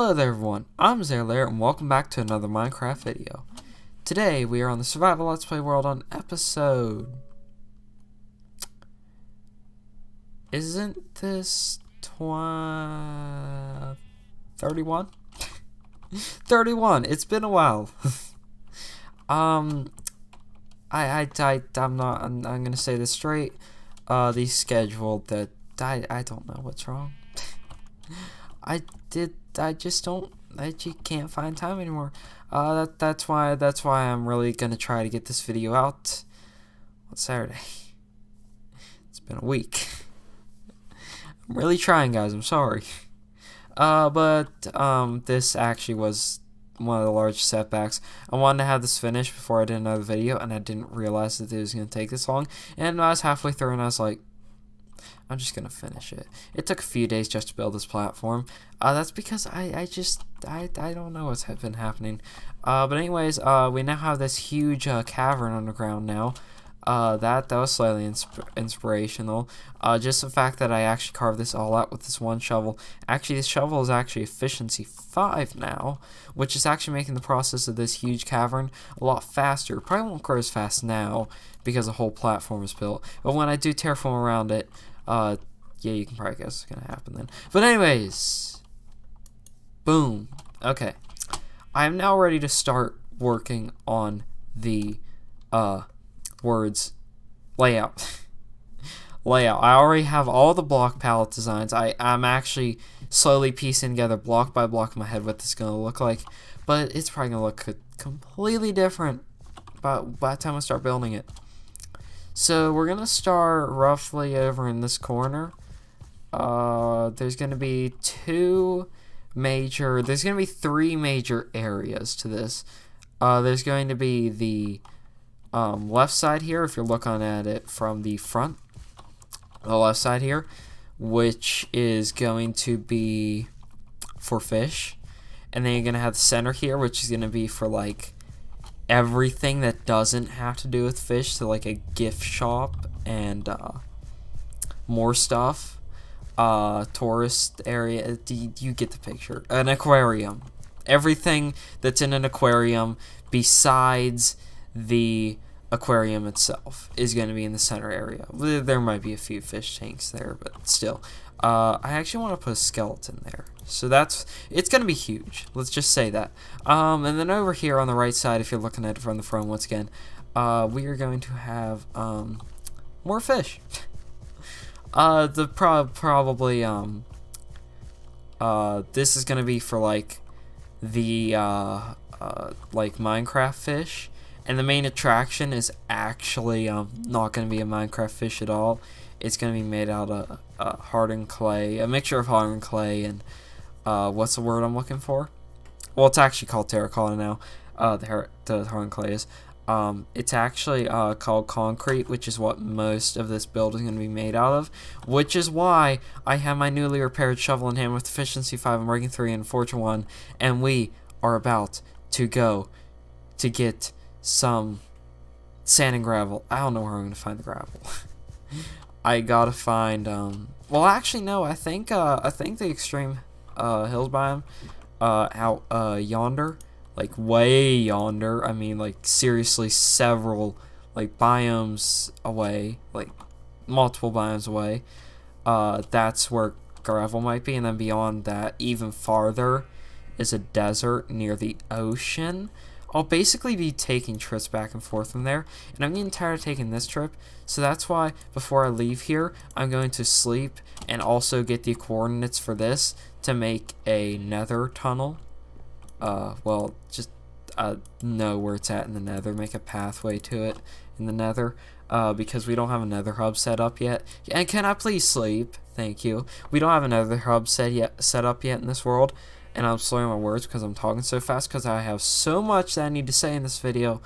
Hello there everyone, I'm ZayerLayer and welcome back to another Minecraft video. Today we are on the Survival Let's Play world on episode... Isn't this 31? 31, it's been a while. I'm gonna say this straight. The schedule that I don't know what's wrong. I can't find time anymore. That's why I'm really gonna try to get this video out on Saturday. It's been a week. I'm really trying, guys. I'm sorry. But this actually was one of the large setbacks. I wanted to have this finished before I did another video, and I didn't realize that it was gonna take this long. And I was halfway through, and I was like, I'm just gonna finish it. It took a few days just to build this platform. That's because I don't know what's been happening. But anyways, we now have this huge cavern underground now. That was slightly inspirational. Just the fact that I actually carved this all out with this one shovel. Actually, this shovel is actually efficiency 5 now, which is actually making the process of this huge cavern a lot faster. Probably won't grow as fast now because the whole platform is built. But when I do terraform around it, yeah, you can probably guess what's gonna happen then. But anyways, boom. Okay, I am now ready to start working on the words layout. Layout. I already have all the block palette designs. I'm actually slowly piecing together block by block in my head what this is gonna look like, but it's probably gonna look completely different by the time I start building it. So we're gonna start roughly over in this corner. There's gonna be three major areas to this. There's going to be the left side here, if you're looking at it from the front. The left side here, which is going to be for fish. And then you're gonna have the center here, which is gonna be for like everything that doesn't have to do with fish, so like a gift shop and more stuff, tourist area. You get the picture. An aquarium, everything that's in an aquarium besides the aquarium itself is going to be in the center area. There might be a few fish tanks there, but still. I actually want to put a skeleton there. So it's going to be huge. Let's just say that. And then over here on the right side, if you're looking at it from the front once again, we are going to have more fish. Probably this is going to be for like the like Minecraft fish. And the main attraction is actually not going to be a Minecraft fish at all. It's going to be made out of hardened clay, a mixture of hardened clay and what's the word I'm looking for? Well, it's actually called terracotta now. The hardened clay is. It's actually called concrete, which is what most of this build is going to be made out of. Which is why I have my newly repaired shovel in hand with efficiency 5 and working 3 and fortune 1, and we are about to go to get some sand and gravel. I don't know where I'm gonna find the gravel. I gotta find well, actually no, I think the extreme hills biome out yonder, like way yonder, I mean like seriously several like biomes away, like multiple biomes away, that's where gravel might be. And then beyond that, even farther, is a desert near the ocean. I'll basically be taking trips back and forth from there, and I'm getting tired of taking this trip, so that's why before I leave here, I'm going to sleep and also get the coordinates for this to make a nether tunnel. Well, just know where it's at in the nether, make a pathway to it in the nether, because we don't have a nether hub set up yet. And can I please sleep? Thank you. We don't have a nether hub set up yet in this world. And I'm slurring my words because I'm talking so fast because I have so much that I need to say in this video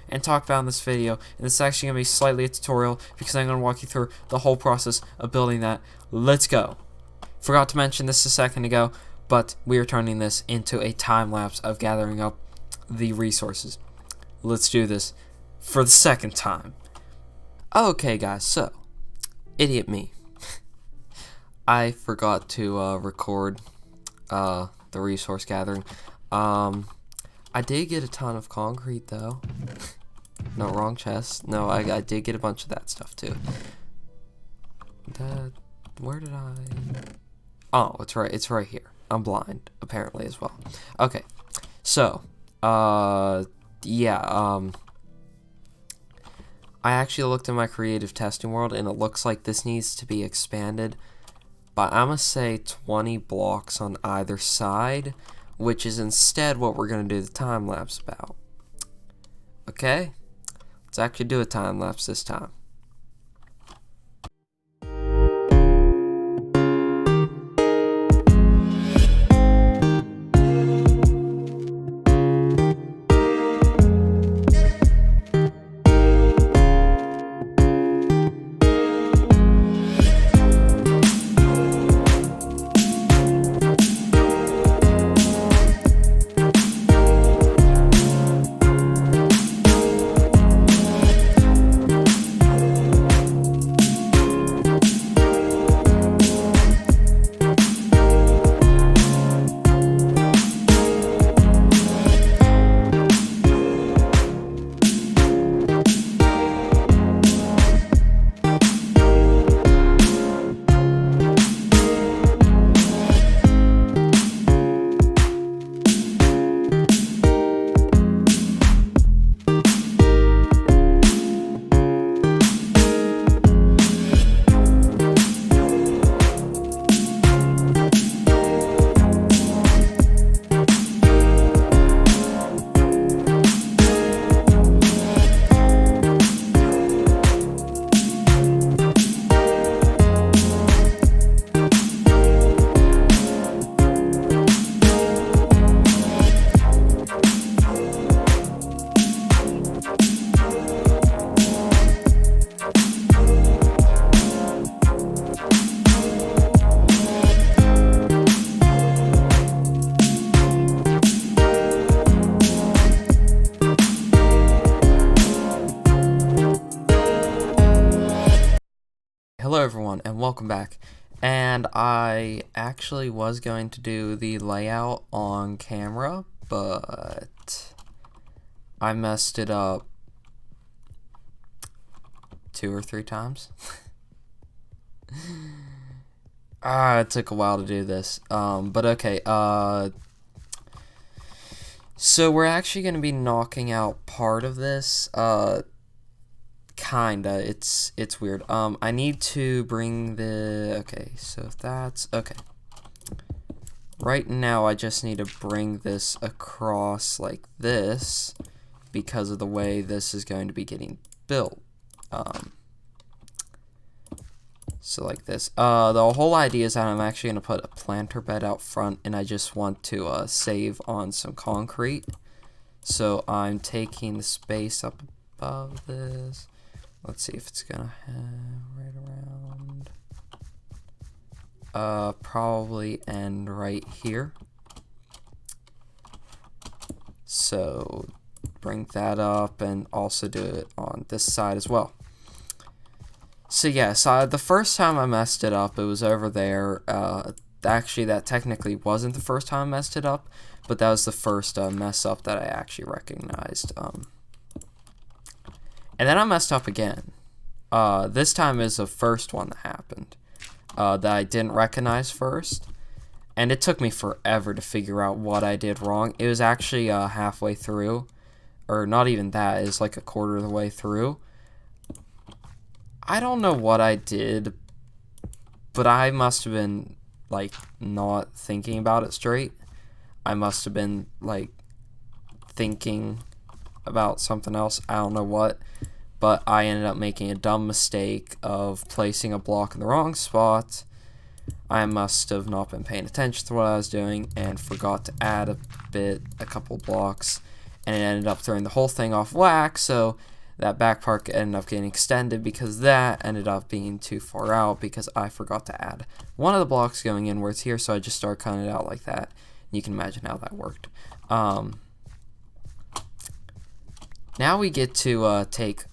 and talk about in this video. And this is actually going to be slightly a tutorial because I'm going to walk you through the whole process of building that. Let's go. Forgot to mention this a second ago, but we are turning this into a time lapse of gathering up the resources. Let's do this for the second time. Okay guys, so, idiot me. I forgot to record the resource gathering. I did get a ton of concrete though. No, wrong chest. No, I did get a bunch of that stuff too. Where did I? Oh, it's right here. I'm blind apparently as well. Okay, so yeah, I actually looked in my creative testing world and it looks like this needs to be expanded, but I'm gonna say 20 blocks on either side, which is instead what we're gonna do the time lapse about. Okay, let's actually do a time lapse this time. Hello everyone and welcome back. And I actually was going to do the layout on camera, but I messed it up 2 or 3 times. It took a while to do this. But okay, so we're actually going to be knocking out part of this. Kinda, it's weird. I need to bring the, okay, so that's, okay. Right now, I just need to bring this across like this because of the way this is going to be getting built. So like this. The whole idea is that I'm actually going to put a planter bed out front, and I just want to save on some concrete. So I'm taking the space up above this. Let's see if it's gonna have right around. Probably end right here. So bring that up and also do it on this side as well. So yeah, so the first time I messed it up, it was over there. Actually, that technically wasn't the first time I messed it up, but that was the first mess up that I actually recognized. And then I messed up again. This time is the first one that happened that I didn't recognize first. And it took me forever to figure out what I did wrong. It was actually halfway through. Or not even that. It was like a quarter of the way through. I don't know what I did. But I must have been, like, not thinking about it straight. I must have been, like, thinking about something else. I don't know what. But I ended up making a dumb mistake of placing a block in the wrong spot. I must have not been paying attention to what I was doing and forgot to add a couple blocks, and it ended up throwing the whole thing off whack. So that back part ended up getting extended because that ended up being too far out because I forgot to add one of the blocks going in where it's here. So I just started cutting it out like that. You can imagine how that worked. Now we get to take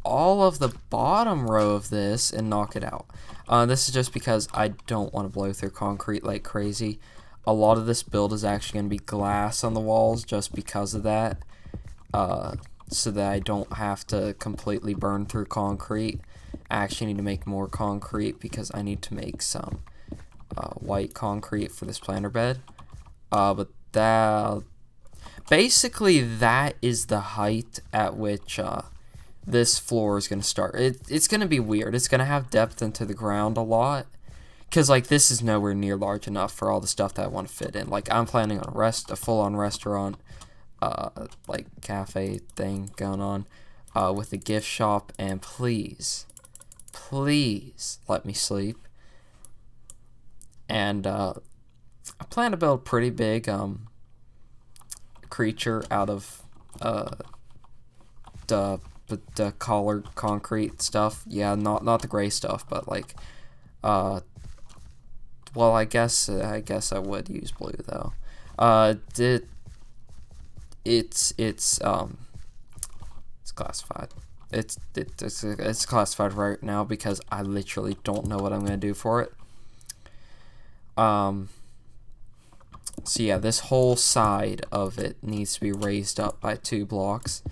all of the bottom row of this and knock it out. This is just because I don't want to blow through concrete like crazy. a lot of this build is actually going to be glass on the walls just because of that, so that I don't have to completely burn through concrete. I actually need to make more concrete because I need to make some white concrete for this planter bed. But that basically that is the height at which this floor is going to start. It's going to be weird. It's going to have depth into the ground a lot. Because, like, this is nowhere near large enough for all the stuff that I want to fit in. Like, I'm planning on a full-on restaurant, like, cafe thing going on, with a gift shop. And please, please let me sleep. And, I plan to build a pretty big, creature out of, the colored concrete stuff. Yeah, not the gray stuff, but, like, well, I guess I would use blue though. It's classified. It's classified right now because I literally don't know what I'm gonna do for it. So yeah, this whole side of it needs to be raised up by 2 blocks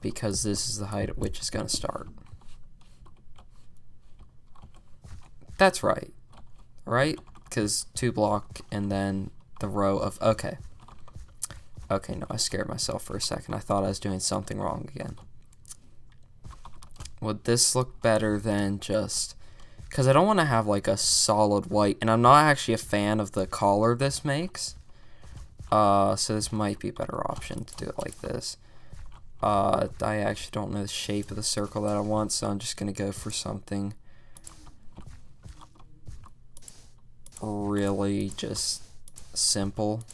because this is the height at which it's gonna start. That's right. Right? Because 2 block and then the row of... Okay, no, I scared myself for a second. I thought I was doing something wrong again. Would this look better than just... Because I don't want to have like a solid white, and I'm not actually a fan of the color this makes. So this might be a better option to do it like this. I actually don't know the shape of the circle that I want, so I'm just going to go for something really just simple.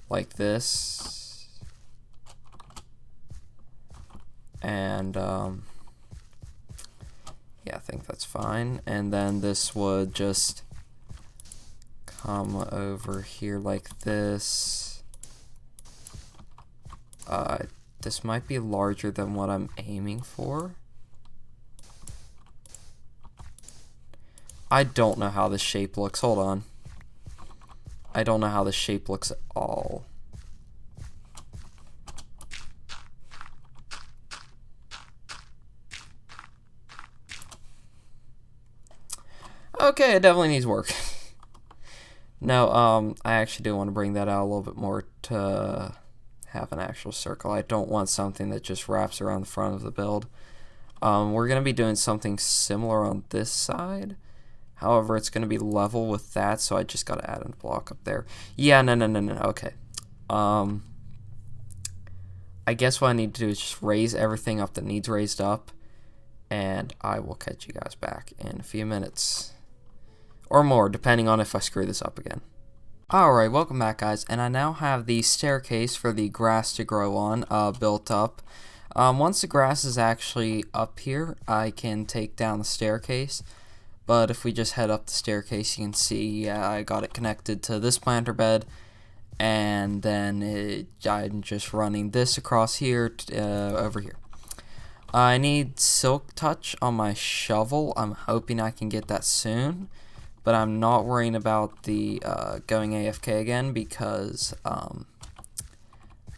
Like this, and yeah, I think that's fine. And then this would just come over here like this. This might be larger than what I'm aiming for. I don't know how this shape looks. Hold on. I don't know how this shape looks at all. Okay, it definitely needs work. No, I actually do want to bring that out a little bit more to have an actual circle. I don't want something that just wraps around the front of the build. We're going to be doing something similar on this side. However, it's going to be level with that, so I just got to add a block up there. Yeah, no, okay. I guess what I need to do is just raise everything up that needs raised up, and I will catch you guys back in a few minutes. Or more, depending on if I screw this up again. Alright, welcome back, guys, and I now have the staircase for the grass to grow on built up. Once the grass is actually up here, I can take down the staircase. But if we just head up the staircase, you can see I got it connected to this planter bed, and then I'm just running this across here over here. I need silk touch on my shovel. I'm hoping I can get that soon, but I'm not worrying about the going AFK again because I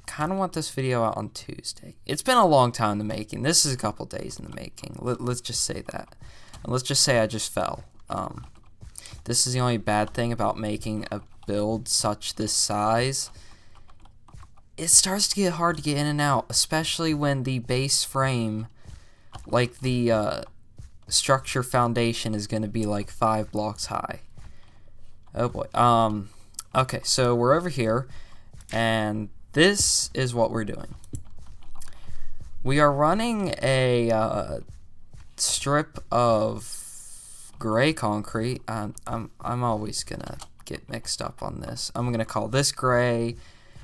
kind of want this video out on Tuesday. It's been a long time in the making. This is a couple days in the making. Let's just say that. And let's just say I just fell. This is the only bad thing about making a build such this size. It starts to get hard to get in and out, especially when the base frame, like the structure foundation, is going to be like 5 blocks high. Oh boy. Okay, so we're over here, and this is what we're doing. We are running a strip of gray concrete. I'm always gonna get mixed up on this. I'm gonna call this gray,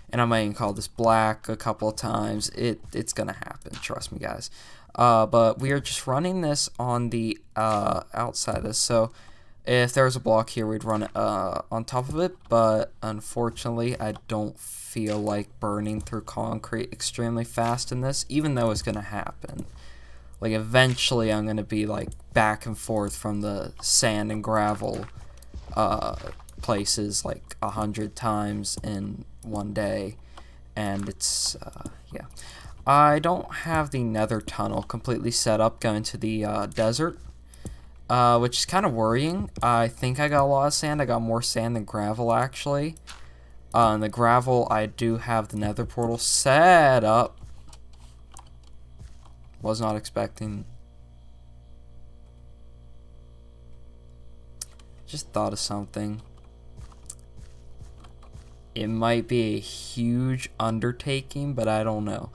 and I might even call this black a couple of times. It's gonna happen, trust me, guys. But we are just running this on the outside of this. So If there was a block here, we'd run it on top of it, but unfortunately, I don't feel like burning through concrete extremely fast in this, even though it's going to happen. Like, eventually, I'm going to be, like, back and forth from the sand and gravel places, like, 100 times in one day, and it's, yeah. I don't have the nether tunnel completely set up going to the desert, which is kind of worrying. I think I got a lot of sand. I got more sand than gravel, actually. And the gravel, I do have the nether portal set up. Was not expecting. Just thought of something. It might be a huge undertaking, but I don't know.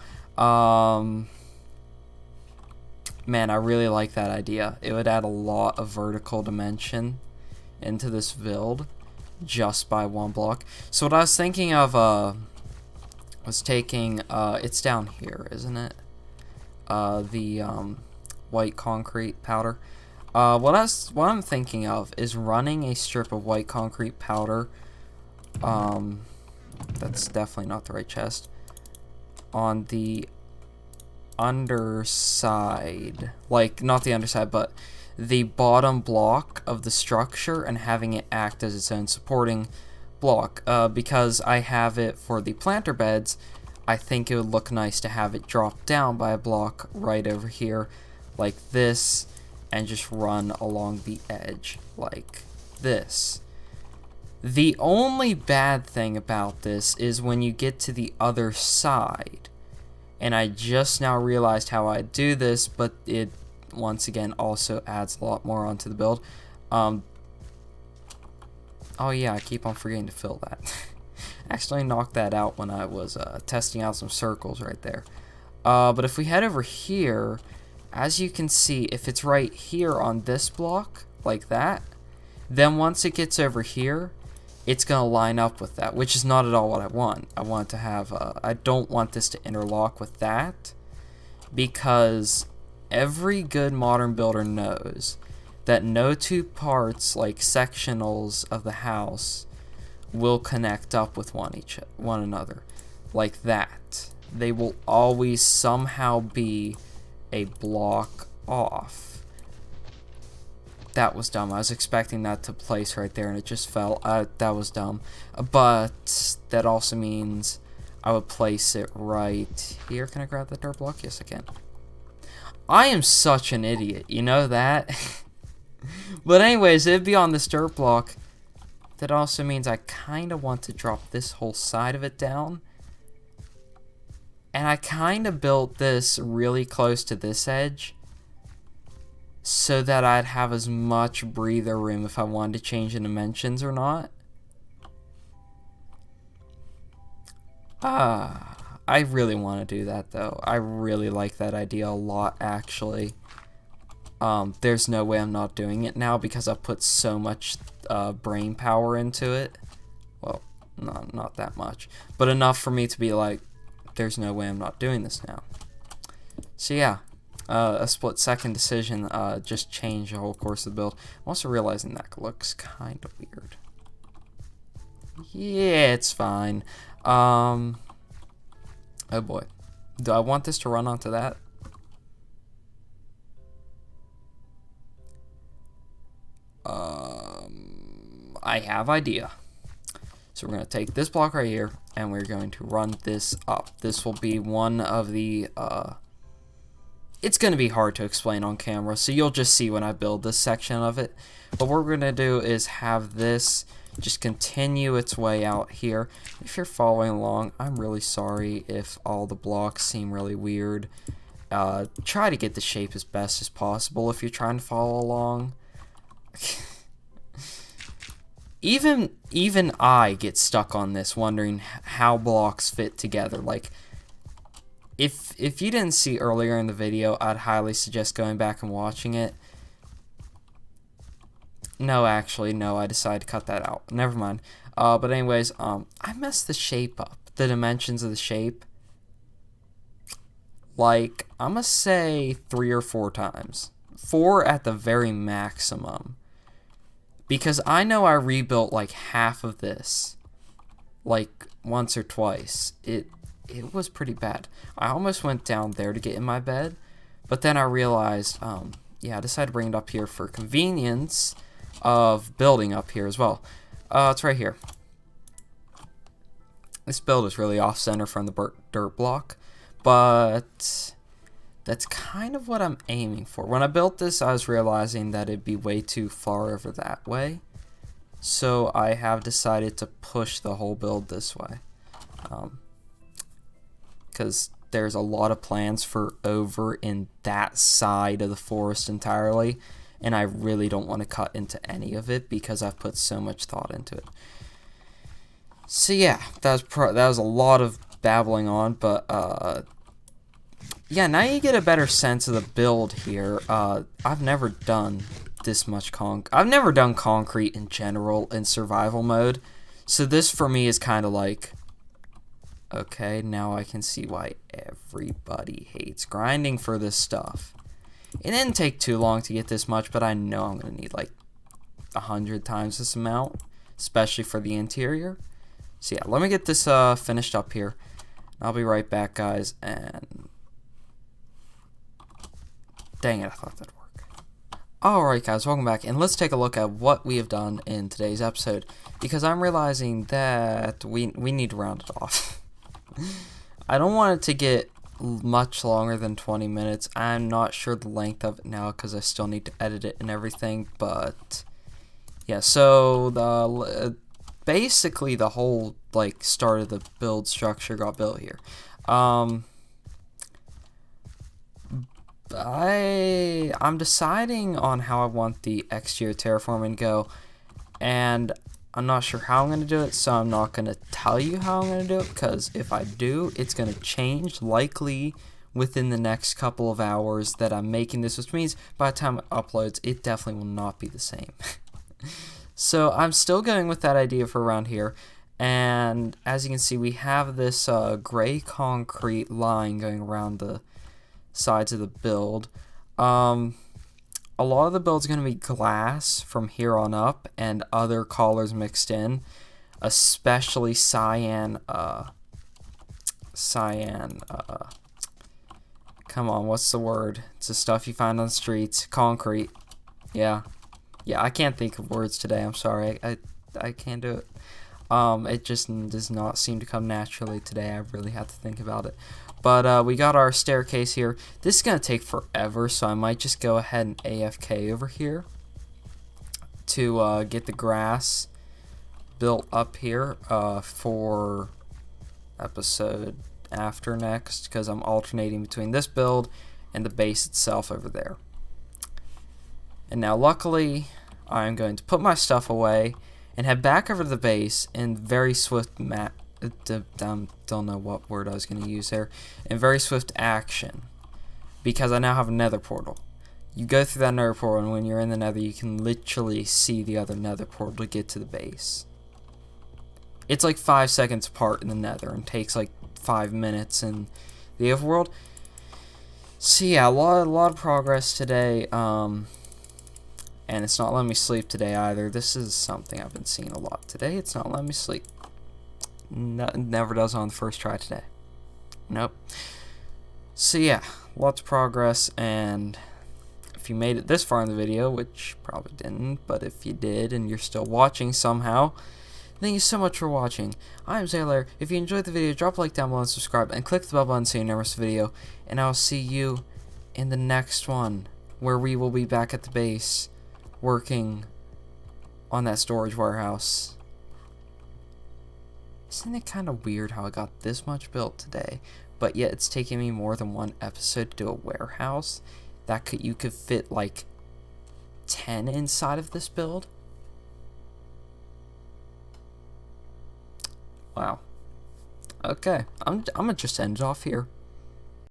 Man, I really like that idea. It would add a lot of vertical dimension into this build just by one block. So what I was thinking of was taking, it's down here, isn't it? The white concrete powder. What I'm thinking of is running a strip of white concrete powder. That's definitely not the right chest. On the underside, like not the underside, but the bottom block of the structure, and having it act as its own supporting block. Because I have it for the planter beds, I think it would look nice to have it drop down by a block right over here, like this, and just run along the edge like this. The only bad thing about this is when you get to the other side, and I just now realized how I do this, but it once again also adds a lot more onto the build. Oh yeah, I keep on forgetting to fill that. Actually knocked that out when I was testing out some circles right there. But if we head over here, as you can see, if it's right here on this block, like that, then once it gets over here, it's going to line up with that, which is not at all what I want. I want to have, I don't want this to interlock with that, because every good modern builder knows that no two parts, like sectionals of the house, will connect up with one another like that. They will always somehow be a block off. That was dumb. I was expecting that to place right there, and it just fell. That was dumb. But that also means I would place it right here. Can I grab the dirt block? Yes, I can. I am such an idiot. You know that? But anyways, it'd be on this dirt block. That also means I kind of want to drop this whole side of it down. And I kind of built this really close to this edge, so that I'd have as much breather room if I wanted to change the dimensions or not. I really want to do that though. I really like that idea a lot, actually. There's no way I'm not doing it now because I've put so much brain power into it. Well, not that much, but enough for me to be like, there's no way I'm not doing this now. So yeah. A split-second decision just changed the whole course of the build. I'm also realizing that looks kind of weird. Yeah, it's fine. Oh boy. Do I want this to run onto that? I have idea. So we're going to take this block right here, and we're going to run this up. This will be one of the... It's going to be hard to explain on camera, so you'll just see when I build this section of it. But what we're going to do is have this just continue its way out here. If you're following along, I'm really sorry if all the blocks seem really weird. Try to get the shape as best as possible if you're trying to follow along. Even I get stuck on this, wondering how blocks fit together. Like, if you didn't see earlier in the video, I'd highly suggest going back and watching it. No, actually, no, I decided to cut that out. Never mind. But anyways, I messed the shape up. The dimensions of the shape. Like, I'm gonna say 3 or 4 times. 4 at the very maximum. because I know I rebuilt like half of this, like once or twice. It was pretty bad. I almost went down there to get in my bed, but then I realized, yeah, I decided to bring it up here for convenience of building up here as well. It's right here. This build is really off-center from the dirt block, but that's kind of what I'm aiming for. When I built this, I was realizing that it'd be way too far over that way, so I have decided to push the whole build this way, because there's a lot of plans for over in that side of the forest entirely, and I really don't want to cut into any of it because I've put so much thought into it. So yeah, that was a lot of babbling on, but yeah, now you get a better sense of the build here. I've never done this much I've never done concrete in general in survival mode, so this for me is kind of like, okay, now I can see why everybody hates grinding for this stuff. It didn't take too long to get this much, but I know I'm gonna need like 100 times this amount, especially for the interior. So yeah, let me get this finished up here. I'll be right back, guys, and dang it, I thought that'd work. Alright guys, welcome back, and let's take a look at what we have done in today's episode, because I'm realizing that we need to round it off. I don't want it to get much longer than 20 minutes. I'm not sure the length of it now because I still need to edit it and everything, but yeah, so basically the whole like start of the build structure got built here. I'm deciding on how I want the exterior terraforming to go, and I'm not sure how I'm going to do it, so I'm not going to tell you how I'm going to do it, because if I do, it's going to change likely within the next couple of hours that I'm making this, which means by the time it uploads, it definitely will not be the same. So I'm still going with that idea for around here, and as you can see, we have this gray concrete line going around the sides of the build. A lot of the build's going to be glass from here on up and other colors mixed in, especially cyan, come on, what's the word? It's the stuff you find on the streets. Concrete. Yeah, I can't think of words today, I'm sorry, I can't do it. It just does not seem to come naturally today. I really have to think about it. But we got our staircase here. This is going to take forever, so I might just go ahead and AFK over here to get the grass built up here for episode after next, because I'm alternating between this build and the base itself over there. And now luckily, I'm going to put my stuff away and head back over to the base in very swift don't know what word I was going to use there. In very swift action, because I now have a nether portal. You go through that nether portal, and when you're in the nether, you can literally see the other nether portal to get to the base. It's like 5 seconds apart in the nether, and takes like 5 minutes in the overworld. So yeah, a lot of progress today. And it's not letting me sleep today either. This is something I've been seeing a lot today. It's not letting me sleep. No, never does on the first try today. Nope. So yeah, lots of progress, and if you made it this far in the video, which probably didn't, but if you did and you're still watching somehow, thank you so much for watching. I'm ZayerLayer. If you enjoyed the video, drop a like down below and subscribe, and click the bell button so you never miss a video, and I'll see you in the next one, where we will be back at the base working on that storage warehouse. Isn't it kind of weird how I got this much built today, but yet it's taking me more than one episode to do a warehouse that you could fit like 10 inside of this build? Wow. Okay, I'm gonna just end it off here.